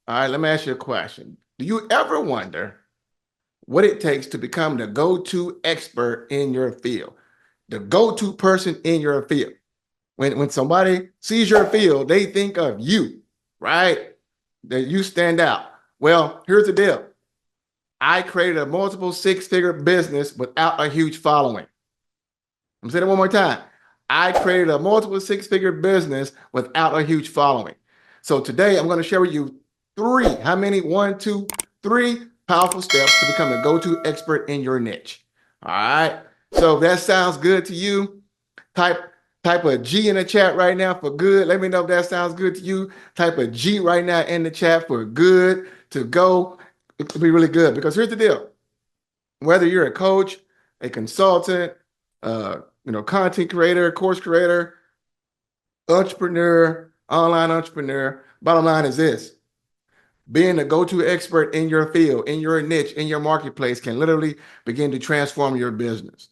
All right, let me ask you a question. Do you ever wonder what it takes to become the go-to expert in your field? The go-to person in your field. When somebody sees your field, they think of you, right? That you stand out. Well, here's the deal. I created a multiple six-figure business without a huge following. I'm saying it one more time. I created a multiple six-figure business without a huge following. So today I'm going to share with you three, how many? 1, 2, 3 powerful steps to become a go-to expert in your niche. All right. So if that sounds good to you, type a G in the chat right now for good. Let me know if that sounds good to you. Type a G right now in the chat for good, to go. It'll be really good, because here's the deal. Whether you're a coach, a consultant, content creator, course creator, entrepreneur, online entrepreneur, bottom line is this: being the go-to expert in your field, in your niche, in your marketplace can literally begin to transform your business.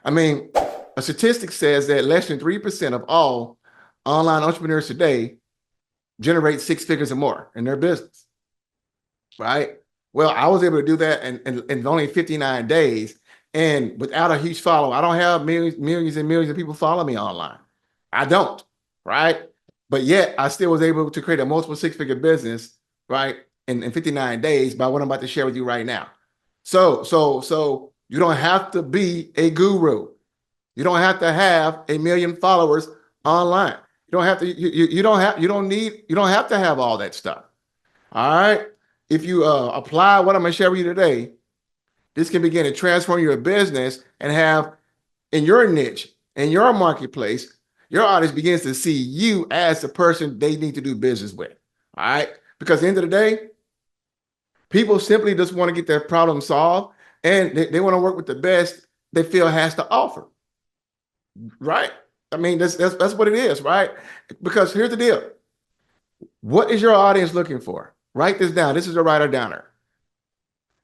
I mean, a statistic says that less than 3% of all online entrepreneurs today generate 6 figures or more in their business, right? Well, I was able to do that in only 59 days, and without a huge follow. I don't have millions and millions of people follow me online. I don't, right? But yet I still was able to create a multiple six-figure business, right, in 59 days by what I'm about to share with you right now. So you don't have to be a guru. You don't have to have 1 million followers online. You don't have to. You don't have to have all that stuff. All right. If you apply what I'm going to share with you today, this can begin to transform your business and have, in your niche, in your marketplace, your audience begins to see you as the person they need to do business with. All right. Because at the end of the day, people simply just want to get their problem solved, and they want to work with the best they feel has to offer. Right? I mean, that's what it is, right? Because here's the deal. What is your audience looking for? Write this down. This is a writer downer.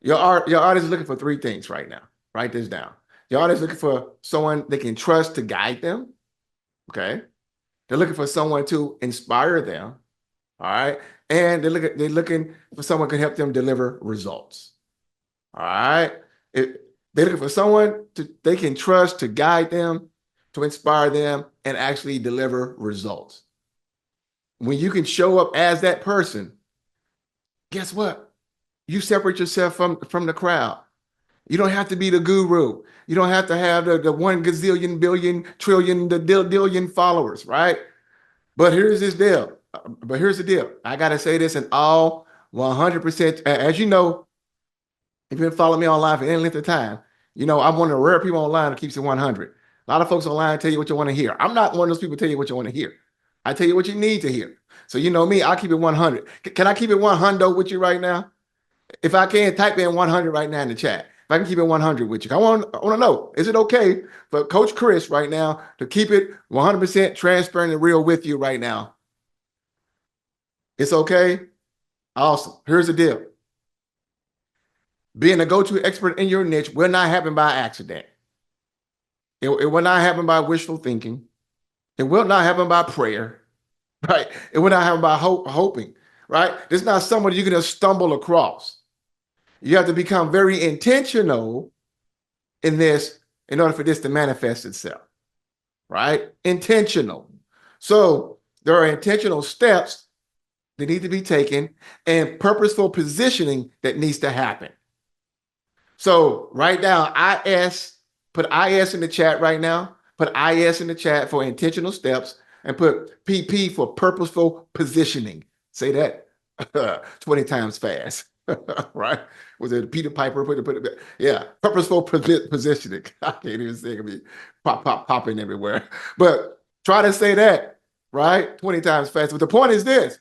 Your audience is looking for 3 things right now. Write this down. Your audience is looking for someone they can trust to guide them. Okay. They're looking for someone to inspire them. All right. And they're looking for someone who can help them deliver results. All right. They're looking for someone they can trust to guide them, to inspire them, and actually deliver results. When you can show up as that person, guess what? You separate yourself from the crowd. You don't have to be the guru. You don't have to have the 1 gazillion, billion, trillion, the dillion followers, right? But here's this deal. But here's the deal. I got to say this in all 100%. As you know, if you've been following me online for any length of time, you know I'm one of the rare people online who keeps it 100. A lot of folks online tell you what you want to hear. I'm not one of those people tell you what you want to hear. I tell you what you need to hear. So you know me, I'll keep it 100. Can I keep it 100 with you right now? If I can, type in 100 right now in the chat. If I can keep it 100 with you. I want to know, is it okay for Coach Chris right now to keep it 100% transparent and real with you right now? It's okay? Awesome. Here's the deal. Being a go-to expert in your niche will not happen by accident. It will not happen by wishful thinking. It will not happen by prayer, right? It will not happen by hoping, right? It's not somebody you can just stumble across. You have to become very intentional in this in order for this to manifest itself, right? Intentional. So there are intentional steps that need to be taken and purposeful positioning that needs to happen. So write down IS, put IS in the chat right now, put IS in the chat for intentional steps, and put PP for purposeful positioning. Say that 20 times fast, right? Was it Peter Piper? Yeah, purposeful positioning. I can't even say it. Be popping everywhere. But try to say that, right? 20 times fast. But the point is this.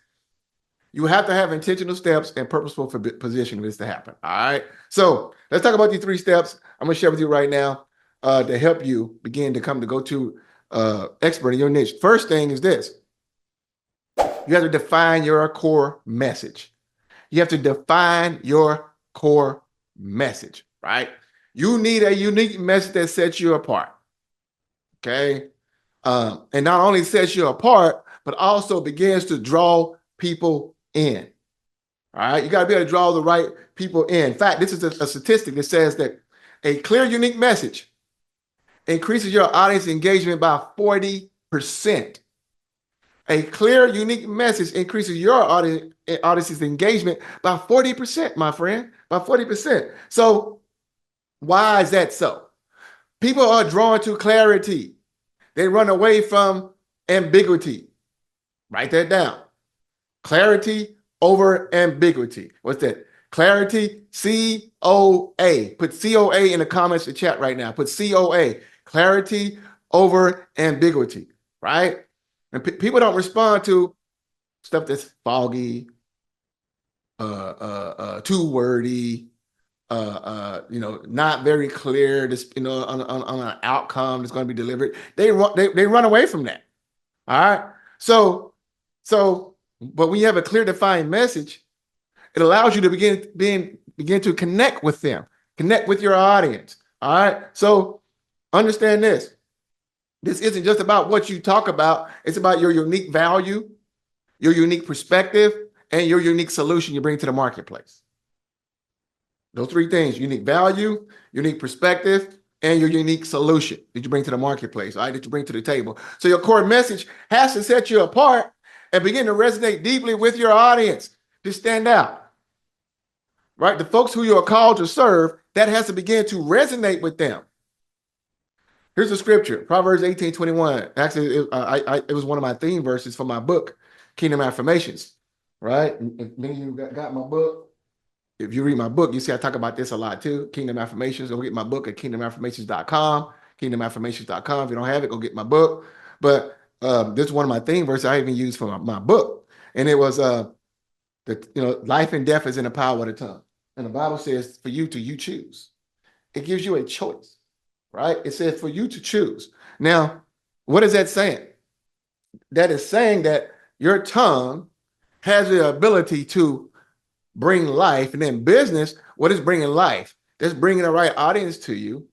You have to have intentional steps and purposeful positioning for this to happen. All right. So let's talk about these 3 steps I'm going to share with you right now to help you begin to come to go-to expert in your niche. First thing is this. You have to define your core message. You have to define your core message, right? You need a unique message that sets you apart. Okay. And not only sets you apart, but also begins to draw people in. All right. You got to be able to draw the right people in. In fact, this is a statistic that says that a clear, unique message increases your audience engagement by 40%. A clear, unique message increases your audience's engagement by 40%, my friend, by 40%. So why is that so? People are drawn to clarity. They run away from ambiguity. Write that down. Clarity over ambiguity. What's that? Clarity, COA. Put COA in the comments, the chat right now. Put COA. Clarity over ambiguity, right? And people don't respond to stuff that's foggy, too wordy, not very clear, on an outcome that's going to be delivered. They run away from that. All right. But when you have a clear, defined message, it allows you to begin to connect with them, connect with your audience. All right. So understand this. This isn't just about what you talk about. It's about your unique value, your unique perspective, and your unique solution you bring to the marketplace. Those three things: unique value, unique perspective, and your unique solution that you bring to the marketplace, right? That you bring to the table. So your core message has to set you apart and begin to resonate deeply with your audience to stand out, right? The folks who you are called to serve, that has to begin to resonate with them. Here's a scripture, Proverbs 18:21. Actually, it was one of my theme verses for my book, Kingdom Affirmations, right? If many of you got my book, if you read my book, you see I talk about this a lot too, Kingdom Affirmations. Go get my book at kingdomaffirmations.com, kingdomaffirmations.com. If you don't have it, go get my book. But this is one of my theme verses I even used for my book. And it was, life and death is in the power of the tongue. And the Bible says for you choose. It gives you a choice. Right? It says for you to choose. Now, what is that saying? That is saying that your tongue has the ability to bring life. And then business, what is bringing life? That's bringing the right audience to you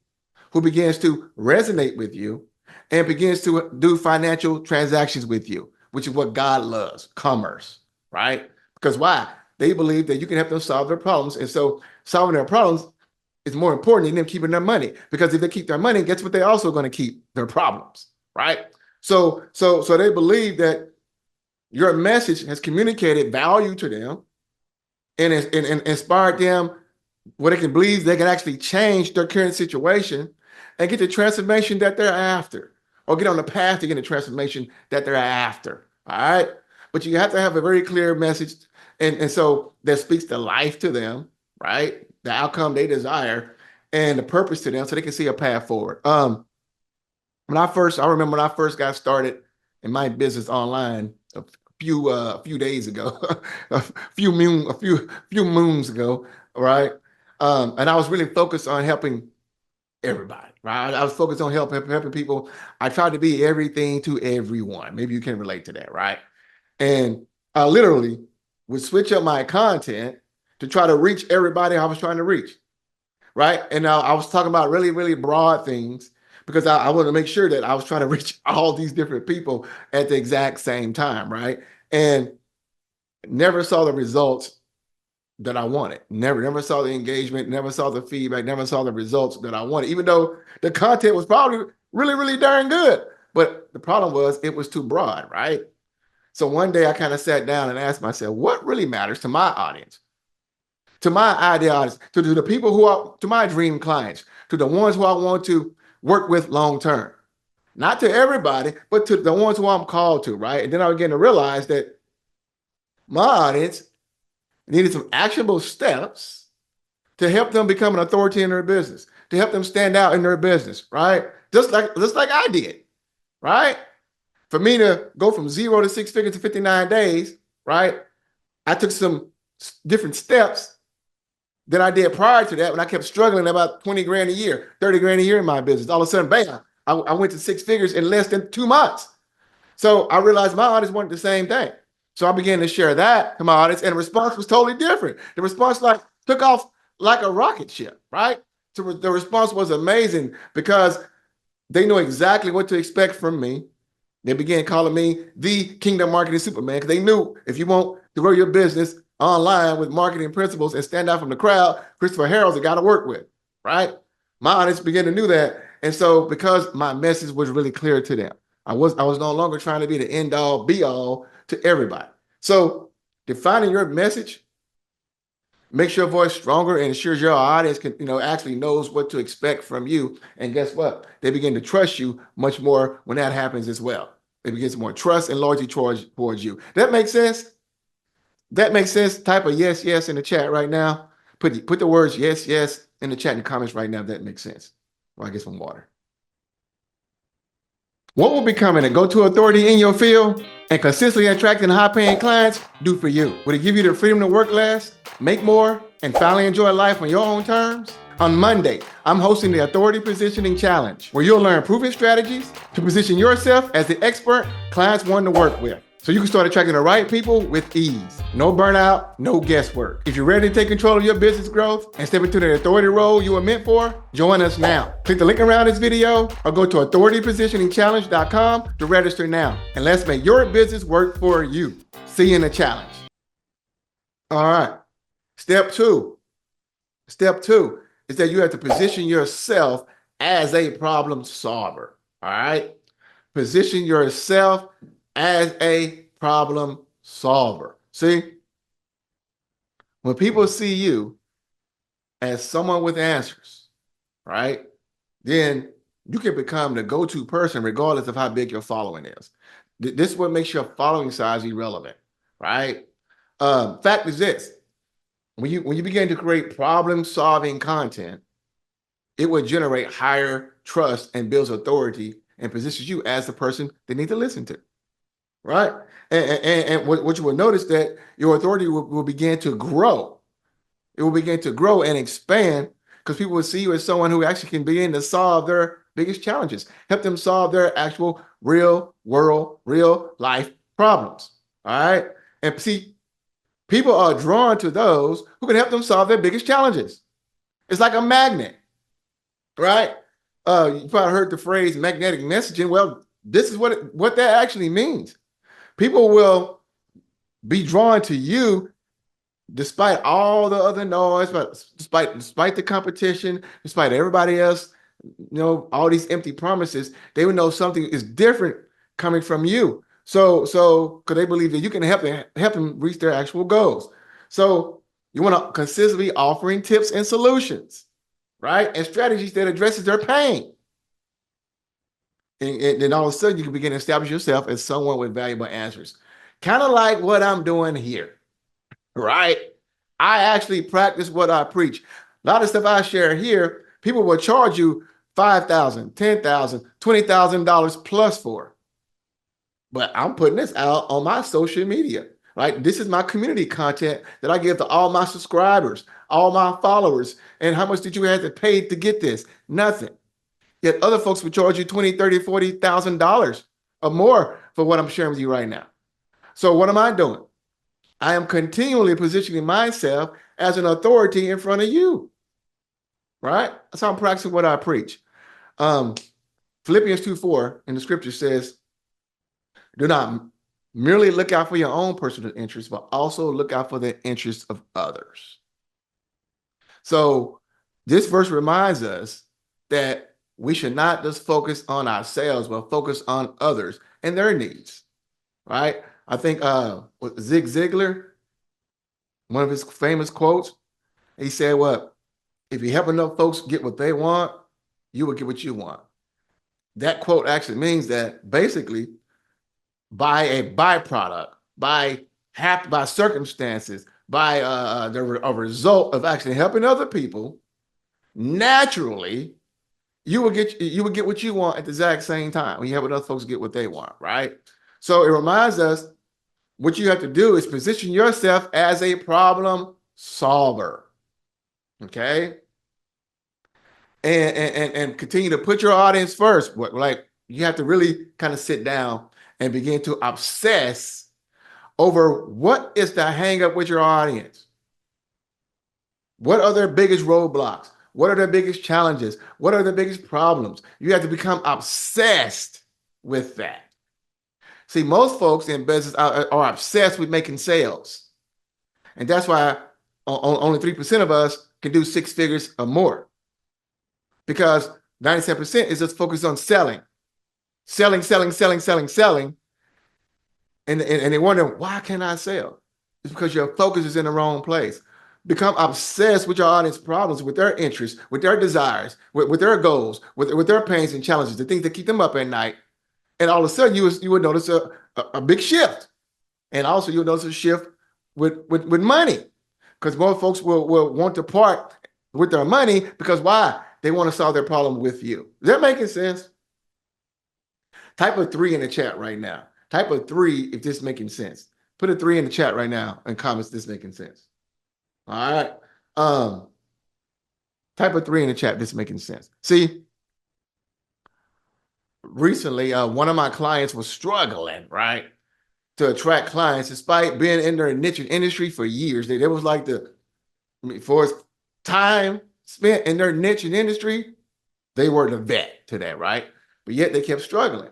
who begins to resonate with you and begins to do financial transactions with you, which is what God loves, commerce, right? Because why? They believe that you can help them solve their problems. And so solving their problems is more important than them keeping their money, because if they keep their money, guess what? They're also going to keep their problems, right? So they believe that your message has communicated value to them and inspired them where they can believe they can actually change their current situation and get the transformation that they're after, or get on the path to get the transformation that they're after. All right. But you have to have a very clear message. And so that speaks the life to them, right? The outcome they desire and the purpose to them so they can see a path forward. I remember when I first got started in my business online a few days ago, a few moons ago, right? And I was really focused on helping everybody, right? I was focused on helping people. I tried to be everything to everyone. Maybe you can relate to that, right? And I literally would switch up my content to try to reach everybody I was trying to reach, right? And I was talking about really, really broad things because I wanted to make sure that I was trying to reach all these different people at the exact same time, right? And never saw the results that I wanted. Never saw the engagement, never saw the feedback, never saw the results that I wanted, even though the content was probably really, really darn good. But the problem was it was too broad, right? So one day I kind of sat down and asked myself, what really matters to my audience? To my ideal audience, to the people to my dream clients, to the ones who I want to work with long term. Not to everybody, but to the ones who I'm called to, right? And then I began to realize that my audience needed some actionable steps to help them become an authority in their business, to help them stand out in their business, right? Just like I did, right? For me to go from 0 to 6 figures in 59 days, right? I took some different steps than I did prior to that when I kept struggling about 20 grand a year, 30 grand a year in my business. All of a sudden, bam, I went to 6 figures in less than 2 months. So I realized my audience wanted the same thing. So I began to share that to my audience, and the response was totally different. The response took off like a rocket ship, right? So the response was amazing because they know exactly what to expect from me. They began calling me the Kingdom Marketing Superman because they knew if you want to grow your business online with marketing principles and stand out from the crowd, Christopher Harrell's the guy to work with, right? My audience began to do that. And so because my message was really clear to them, I was no longer trying to be the end all be all to everybody. So defining your message makes your voice stronger and ensures your audience can, actually knows what to expect from you. And guess what? They begin to trust you much more when that happens as well. They begin to more trust and loyalty towards you. That makes sense? That makes sense? Type a yes, yes in the chat right now. Put the words yes, yes in the chat in the comments right now if that makes sense. While I get some water. What will becoming a go-to authority in your field and consistently attracting high-paying clients do for you? Will it give you the freedom to work less, make more, and finally enjoy life on your own terms? On Monday, I'm hosting the Authority Positioning Challenge, where you'll learn proven strategies to position yourself as the expert clients want to work with, so you can start attracting the right people with ease. No burnout, no guesswork. If you're ready to take control of your business growth and step into the authority role you were meant for, join us now. Click the link around this video or go to authoritypositioningchallenge.com to register now. And let's make your business work for you. See you in the challenge. All right. Step two is that you have to position yourself as a problem solver. All right. Position yourself as a problem solver. See, when people see you as someone with answers, right, then you can become the go-to person regardless of how big your following is. This is what makes your following size irrelevant, right? Fact is this: when you begin to create problem-solving content, it will generate higher trust and builds authority and positions you as the person they need to listen to. Right. And what you will notice that your authority will begin to grow. It will begin to grow and expand because people will see you as someone who actually can begin to solve their biggest challenges, help them solve their actual real world, real life problems. All right. And see, people are drawn to those who can help them solve their biggest challenges. It's like a magnet, right? You probably heard the phrase magnetic messaging. Well, this is what that actually means. People will be drawn to you despite all the other noise, but despite the competition, despite everybody else, all these empty promises. They would know something is different coming from you. So because they believe that you can help them reach their actual goals. So you want to consistently offering tips and solutions, right? And strategies that addresses their pain. And then all of a sudden you can begin to establish yourself as someone with valuable answers. Kind of like what I'm doing here, right? I actually practice what I preach. A lot of stuff I share here, people will charge you $5,000, $10,000, $20,000 plus for. But I'm putting this out on my social media, right? This is my community content that I give to all my subscribers, all my followers. And how much did you have to pay to get this? Nothing. Yet other folks would charge you $20,000, $30,000, $40,000 or more for what I'm sharing with you right now. So what am I doing? I am continually positioning myself as an authority in front of you, right? That's how I'm practicing what I preach. Philippians 2:4 in the scripture says, do not merely look out for your own personal interests, but also look out for the interests of others. So this verse reminds us that we should not just focus on ourselves, but focus on others and their needs, right? I think Zig Ziglar, one of his famous quotes, he said, "What if you help enough folks get what they want, you will get what you want." That quote actually means that basically, by a byproduct, by circumstances, by a result of actually helping other people, naturally, you will get what you want at the exact same time when you help other folks get what they want, right? So it reminds us what you have to do is position yourself as a problem solver, okay? And continue to put your audience first. Like you have to really kind of sit down and begin to obsess over what is the hang up with your audience. What are their biggest roadblocks? What are their biggest challenges? What are their biggest problems? You have to become obsessed with that. See, most folks in business are obsessed with making sales. And that's why only 3% of us can do 6 figures or more, because 97% is just focused on selling, selling, selling, selling, selling, selling. And they wonder, why can't I sell? It's because your focus is in the wrong place. Become obsessed with your audience problems, with their interests, with their desires, with their goals, with their pains and challenges, the things that keep them up at night. And all of a sudden, you would notice a big shift. And also, you'll notice a shift with money, because more folks will want to part with their money because why? They want to solve their problem with you. Is that making sense? Type a 3 in the chat right now. Type a 3 if this is making sense. Put a 3 in the chat right now and comments this making sense. All right. Type a 3 in the chat if this is making sense. See, recently, one of my clients was struggling, right, to attract clients despite being in their niche industry for years. They was like for time spent in their niche and industry, they were the vet to that, right? But yet they kept struggling.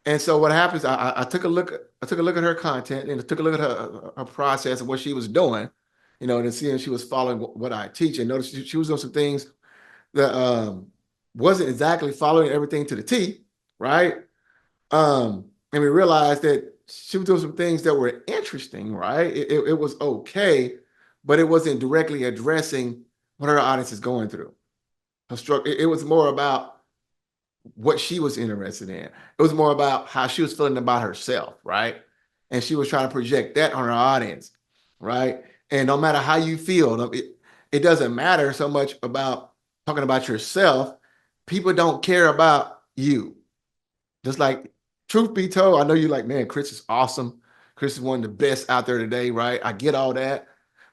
And so what happens, I took a look at her content, and I took a look at her process and what she was doing, to see if she was following what I teach, and noticed she was doing some things that wasn't exactly following everything to the T, right? And we realized that she was doing some things that were interesting, right? It was okay, but it wasn't directly addressing what her audience is going through. It was more about what she was interested in. It was more about how she was feeling about herself, right? And she was trying to project that on her audience, right? And no matter how you feel, it doesn't matter so much about talking about yourself. People don't care about you. Just like, truth be told, I know you're like, man, Chris is awesome. Chris is one of the best out there today, right? I get all that.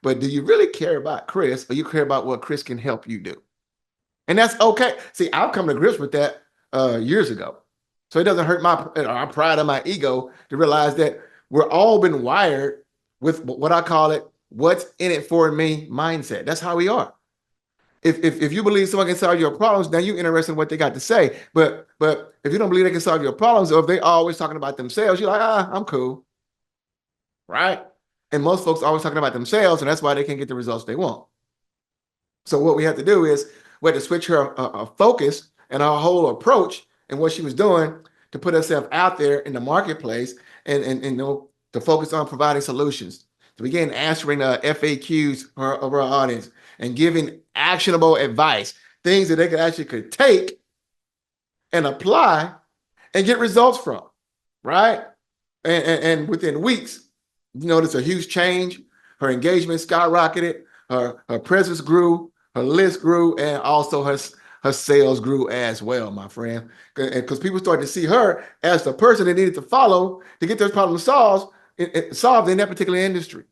But do you really care about Chris, or you care about what Chris can help you do? And that's okay. See, I've come to grips with that years ago. So it doesn't hurt my pride and my ego to realize that we're all been wired with what I call it, what's in it for me mindset. That's how we are. If you believe someone can solve your problems, then you're interested in what they got to say. But if you don't believe they can solve your problems, or if they always talking about themselves, you're like, I'm cool. Right? And most folks are always talking about themselves, and that's why they can't get the results they want. So what we have to do is we have to switch her focus and her whole approach and what she was doing to put herself out there in the marketplace and to focus on providing solutions, to begin answering FAQs of our audience and giving actionable advice, things that they could take and apply and get results from, right? And within weeks, you notice a huge change. Her engagement skyrocketed, her presence grew, her list grew, and also her sales grew as well, my friend. Because people started to see her as the person they needed to follow to get their problem solved in that particular industry,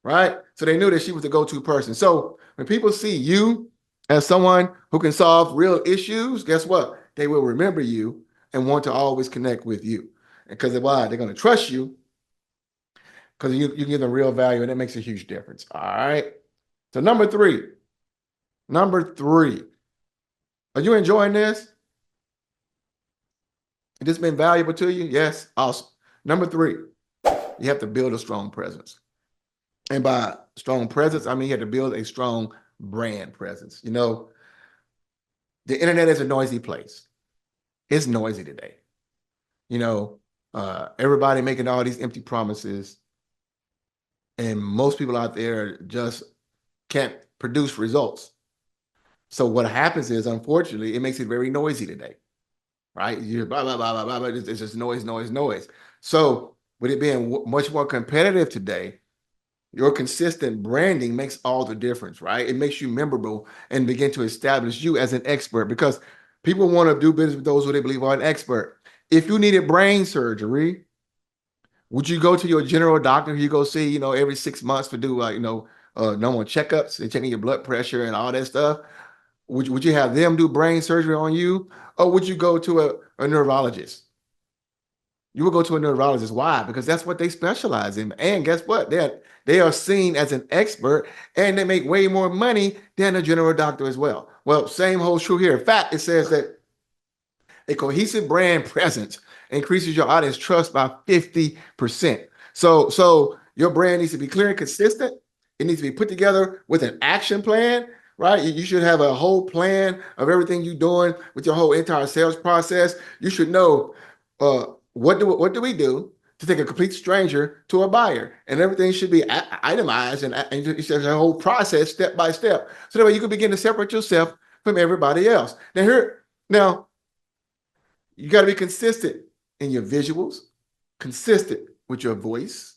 right? So they knew that she was the go-to person. So when people see you as someone who can solve real issues, guess what? They will remember you and want to always connect with you. Because why? They're going to trust you because you give them real value, and it makes a huge difference. All right. So number three. Are you enjoying this? Has this been valuable to you? Yes. Awesome. Number 3, you have to build a strong presence. And by strong presence, I mean you have to build a strong brand presence. The internet is a noisy place. It's noisy today. Everybody making all these empty promises, and most people out there just can't produce results. So what happens is, unfortunately, it makes it very noisy today, right? You blah, blah, blah, blah, blah, blah. It's just noise, noise, noise. So with it being much more competitive today, your consistent branding makes all the difference, right? It makes you memorable and begin to establish you as an expert, because people want to do business with those who they believe are an expert. If you needed brain surgery, would you go to your general doctor who you go see, every 6 months to do normal checkups and checking your blood pressure and all that stuff? Would you have them do brain surgery on you? Or would you go to a neurologist? You would go to a neurologist. Why? Because that's what they specialize in. And guess what? They are seen as an expert, and they make way more money than a general doctor as well. Well, same holds true here. In fact, it says that a cohesive brand presence increases your audience trust by 50%. So your brand needs to be clear and consistent. It needs to be put together with an action plan, right? You should have a whole plan of everything you're doing with your whole entire sales process. You should know what do we do to take a complete stranger to a buyer, and everything should be itemized and it's a whole process step by step. So that way you can begin to separate yourself from everybody else. Now you got to be consistent in your visuals, consistent with your voice,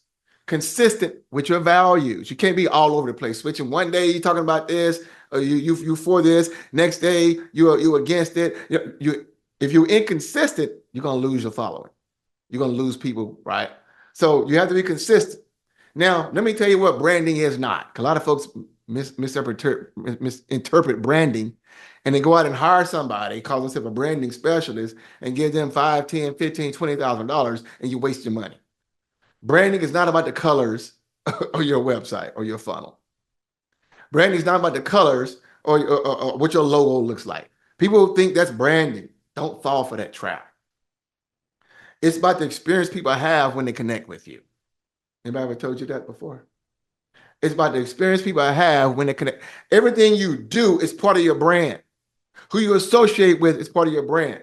consistent with your values. You can't be all over the place, switching. One day you're talking about this, or you for this. Next day you against it. If you're inconsistent, you're gonna lose your following. You're gonna lose people, right? So you have to be consistent. Now, let me tell you what branding is not. A lot of folks misinterpret branding, and they go out and hire somebody, call themselves a branding specialist, and give them $5, $10, $15, $20,000, and you waste your money. Branding is not about the colors of your website or your funnel. Branding is not about the colors or what your logo looks like. People think that's branding. Don't fall for that trap. It's about the experience people have when they connect with you. Anybody ever told you that before? It's about the experience people have when they connect. Everything you do is part of your brand. Who you associate with is part of your brand.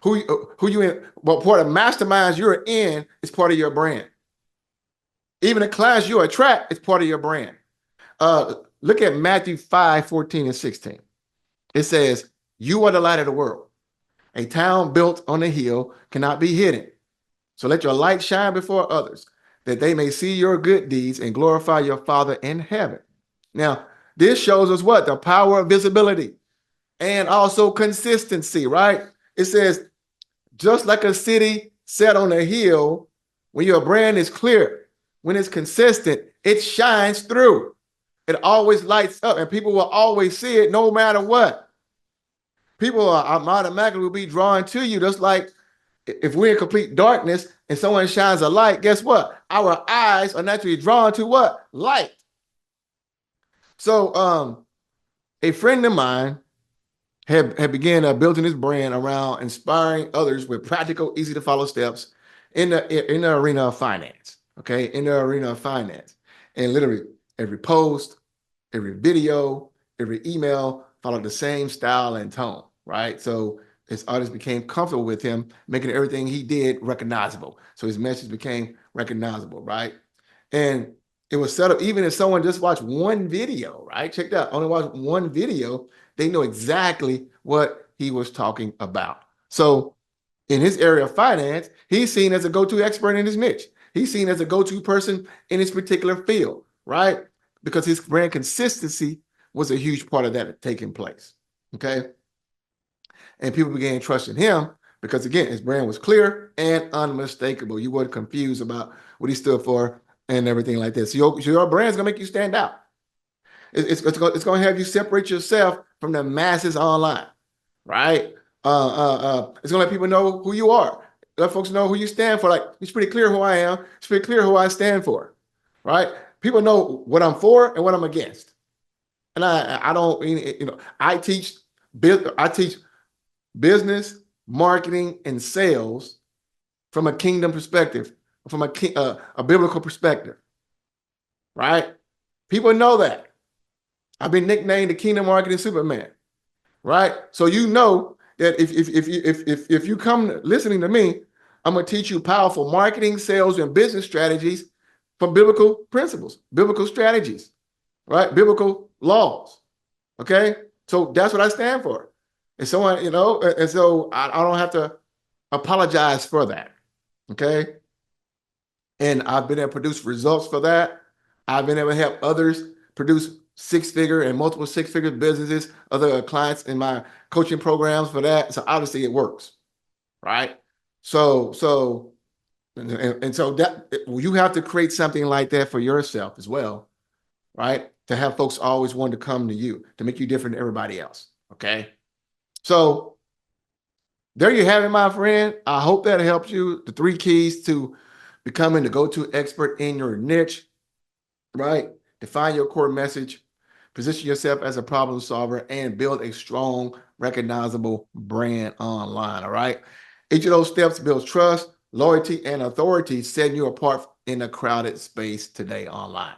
Who you in, well, part of masterminds you're in is part of your brand. Even the clients you attract is part of your brand. Look at Matthew 5, 14 and 16. It says, you are the light of the world. A town built on a hill cannot be hidden. So let your light shine before others, that they may see your good deeds and glorify your Father in heaven. Now, this shows us what? The power of visibility and also consistency, right? It says, just like a city set on a hill, when your brand is clear, when it's consistent, it shines through. It always lights up, and people will always see it no matter what. People are automatically will be drawn to you. Just like if we're in complete darkness and someone shines a light, guess what? Our eyes are naturally drawn to what? Light. So a friend of mine had began building his brand around inspiring others with practical, easy to follow steps in the arena of finance. Okay, in the arena of finance, and literally every post, every video, every email followed the same style and tone. Right, so his audience became comfortable with him, making everything he did recognizable. So his message became recognizable, right? And it was set up, even if someone just watched one video, right? Check that out, only watched one video, they know exactly what he was talking about. So in his area of finance, he's seen as a go-to expert in his niche. He's seen as a go-to person in his particular field, right? Because his brand consistency was a huge part of that taking place, okay? And people began trusting him because, again, his brand was clear and unmistakable. You weren't confused about what he stood for and everything like that. So your brand's going to make you stand out. It's going to have you separate yourself from the masses online, right? It's going to let people know who you are. Let folks know who you stand for. Like, it's pretty clear who I am. It's pretty clear who I stand for, right? People know what I'm for and what I'm against. And I don't, I teach business, marketing, and sales from a kingdom perspective, from a biblical perspective, right? People know that. I've been nicknamed the Kingdom Marketing Superman, right? So you know that if you come listening to me, I'm gonna teach you powerful marketing, sales, and business strategies from biblical principles, biblical strategies, right? Biblical laws. Okay, so that's what I stand for. And someone, and so I don't have to apologize for that. Okay. And I've been able to produce results for that. I've been able to help others produce six-figure and multiple six-figure businesses, other clients in my coaching programs for that. So obviously it works, right? So that you have to create something like that for yourself as well, right? To have folks always want to come to you, to make you different than everybody else, okay? So there you have it, my friend. I hope that helps you. The 3 keys to becoming the go-to expert in your niche, right? Define your core message, position yourself as a problem solver, and build a strong, recognizable brand online, all right? Each of those steps builds trust, loyalty, and authority, setting you apart in a crowded space today online.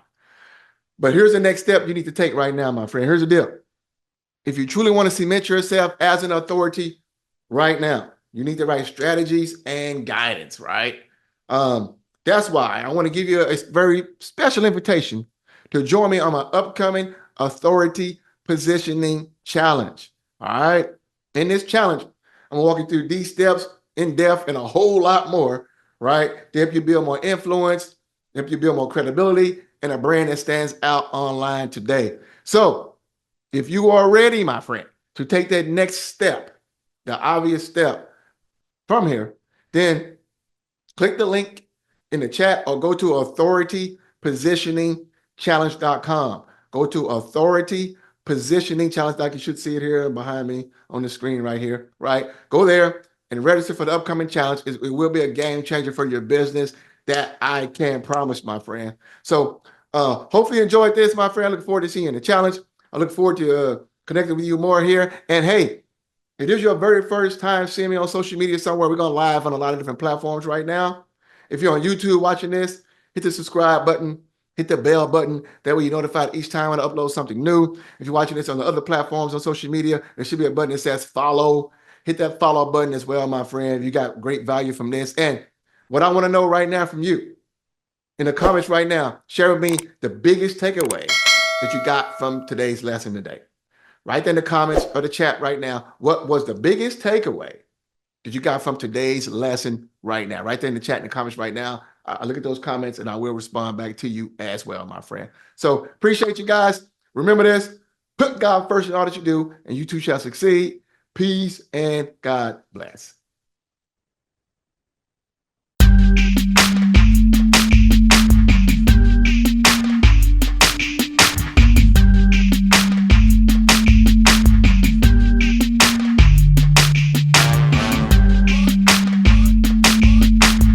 But here's the next step you need to take right now, my friend. Here's the deal. If you truly want to cement yourself as an authority right now, you need the right strategies and guidance, right? That's why I want to give you a very special invitation to join me on my upcoming Authority Positioning Challenge. All right. In this challenge, I'm walking through these steps in depth and a whole lot more, right? To help you build more influence, help you build more credibility, and a brand that stands out online today. So if you are ready, my friend, to take that next step, the obvious step from here, then click the link in the chat or go to authoritypositioningchallenge.com. Go to authoritypositioningchallenge.com. You should see it here behind me on the screen right here, right? Go there and register for the upcoming challenge. It will be a game changer for your business that I can promise, my friend. So hopefully you enjoyed this, my friend. I look forward to seeing you in the challenge. I look forward to connecting with you more here. And hey, if this is your very first time seeing me on social media somewhere, we're going live on a lot of different platforms right now. If you're on YouTube watching this, hit the subscribe button, hit the bell button. That way you're notified each time I upload something new. If you're watching this on the other platforms on social media, there should be a button that says follow. Hit that follow button as well, my friend. You got great value from this. And what I want to know right now from you, in the comments right now, share with me the biggest takeaway that you got from today's lesson today. Write there in the comments or the chat right now. What was the biggest takeaway that you got from today's lesson right now? Right there in the chat in the comments right now. I look at those comments and I will respond back to you as well, my friend. So appreciate you guys. Remember this, put God first in all that you do and you too shall succeed. Peace and God bless.